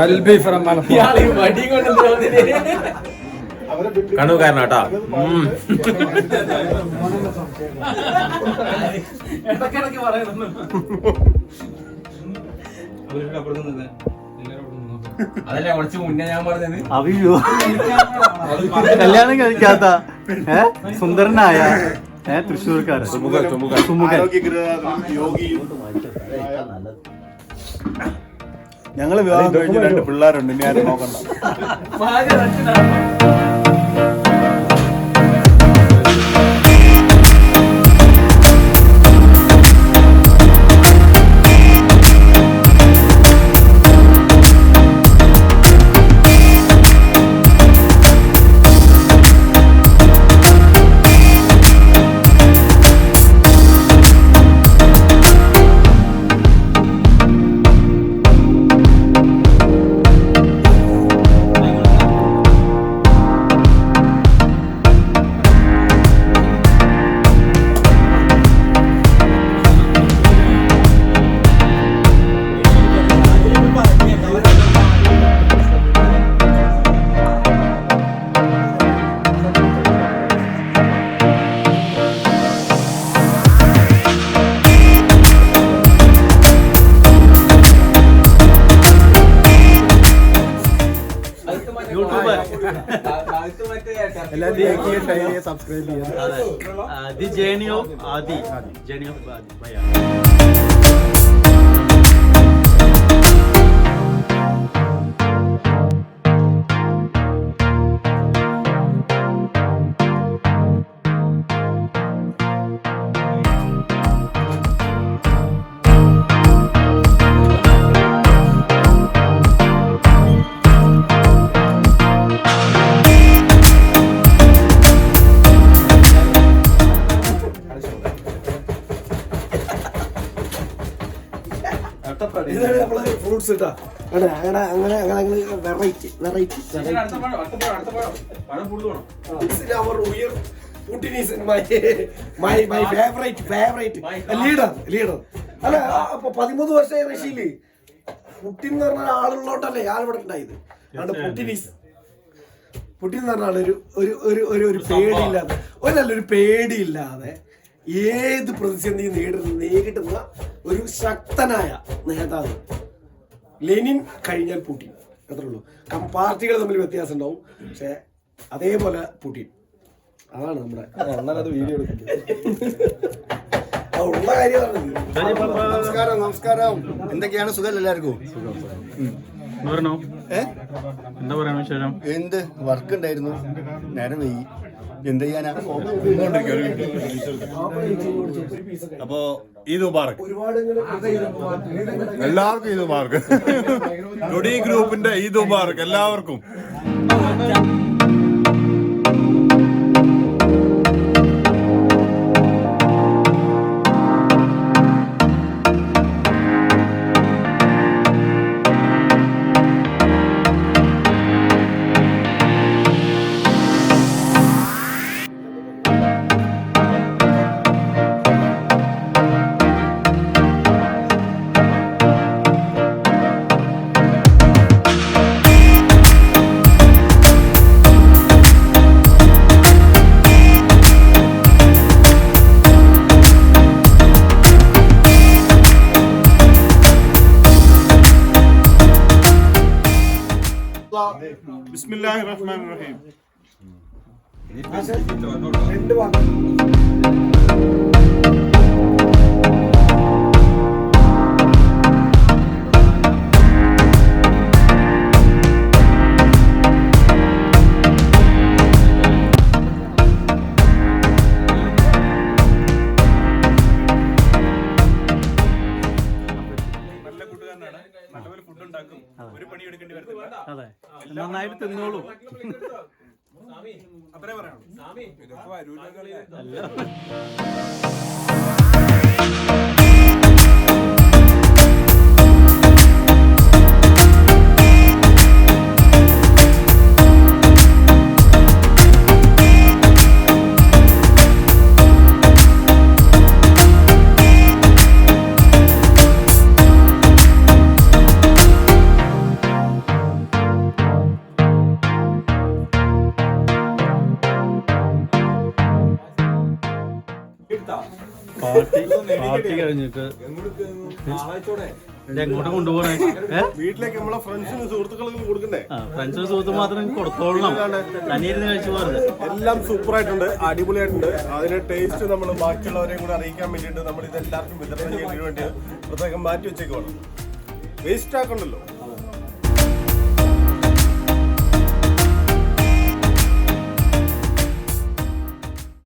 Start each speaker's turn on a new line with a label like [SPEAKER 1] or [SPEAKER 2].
[SPEAKER 1] Albi from
[SPEAKER 2] കണ്ണൂക്കാരനാട്ടാ. അതല്ലേ കുറച്ച് മുന്നേ ഞാൻ പറഞ്ഞത്.
[SPEAKER 3] അയ്യോ, കല്യാണം കഴിക്കാത്ത സുന്ദരനായ തൃശ്ശൂർക്കാരൻ
[SPEAKER 4] ഞങ്ങള് വിവാഹം കഴിഞ്ഞ് 2 പിള്ളേരുണ്ട്. ഇനി ആരും നോക്കണ്ട.
[SPEAKER 3] സബ്സ്ക്രൈബ് ചെയ്യാം. The journey of Aadi, journey of Aadi bhaiya.
[SPEAKER 1] Fruits ഇട്ടാ അങ്ങനെ അങ്ങനെ അങ്ങനെ variety variety my favourite favourite leader leader. അല്ല, അപ്പൊ 13 വർഷമായി റഷ്യയില് പുട്ടിൻ എന്ന് പറഞ്ഞ ആളുള്ളോട്ടല്ലേ ഞാൻ ഇവിടെ ഉണ്ടായത്. അതുകൊണ്ട് പുട്ടിൻ എന്ന് പറഞ്ഞ ആളൊരു ഒരു പേടിയില്ലാതെ ഒരു പേടിയില്ലാതെ ഏത് പ്രതിസന്ധി നേരിടുന്ന ഒരു ശക്തനായ നേതാവ്. ലെനിൻ കഴിഞ്ഞാൽ പുടിൻ, അത്രേ ഉള്ളൂ. പാർട്ടികൾ തമ്മിൽ വ്യത്യാസം ഉണ്ടാവും, പക്ഷെ അതേപോലെ പുടിൻ. അതാണ് നമ്മുടെ അണ്ണനത് വീഡിയോ എടുക്കുന്നത്. ഉള്ള കാര്യം പറഞ്ഞത്.
[SPEAKER 4] നമസ്കാരം നമസ്കാരം. എന്തൊക്കെയാണ് സുഖം എല്ലാവർക്കും?
[SPEAKER 3] എന്താ പറയണ വിശേഷം?
[SPEAKER 4] എന്ത് വർക്ക് ഉണ്ടായിരുന്നു, നേരം വൈകി, എന്ത് ചെയ്യാനാ. അപ്പോ ഈദ് മുബാറക് എല്ലാവർക്കും. ഈദ് മുബാറക്. നൊടി ഗ്രൂപ്പിന്റെ ഈദ് മുബാറക് എല്ലാവർക്കും. ബിസ്മില്ലാഹിർറഹ്മാനിർറഹീം. നല്ലപോലെ ഫുഡ് ഉണ്ടാക്കും, ഒരു പണി എടുക്കേണ്ടി വരത്തില്ല.
[SPEAKER 3] അതെ, നന്നായിട്ട് തിന്നോളൂ.
[SPEAKER 4] അത്രേ പറയാം.
[SPEAKER 3] പാർട്ടി കഴിഞ്ഞിട്ട് ഇത് എങ്ങോട്ട് കൊണ്ടുപോകണേ?
[SPEAKER 4] വീട്ടിലേക്ക് നമ്മളെ ഫ്രണ്ട്സിനും സുഹൃത്തുക്കൾക്കും കൊടുക്കണ്ടേ?
[SPEAKER 3] ഫ്രണ്ട്സിന് സുഹൃത്ത് മാത്രം കൊടുത്തോളണം. തനിയിരുന്ന് കഴിച്ചു പോകരുത്.
[SPEAKER 4] എല്ലാം സൂപ്പർ ആയിട്ടുണ്ട്, അടിപൊളിയായിട്ടുണ്ട്. അതിന്റെ ടേസ്റ്റ് നമ്മൾ ബാക്കിയുള്ളവരെയും കൂടെ അറിയിക്കാൻ വേണ്ടിയിട്ട് നമ്മൾ ഇത് എല്ലാവർക്കും വിതരണം ചെയ്യുന്നതിന് വേണ്ടി പ്രത്യേകം മാറ്റി വെച്ചേക്കുവാണ്. വേസ്റ്റ് ആക്കണ്ടല്ലോ.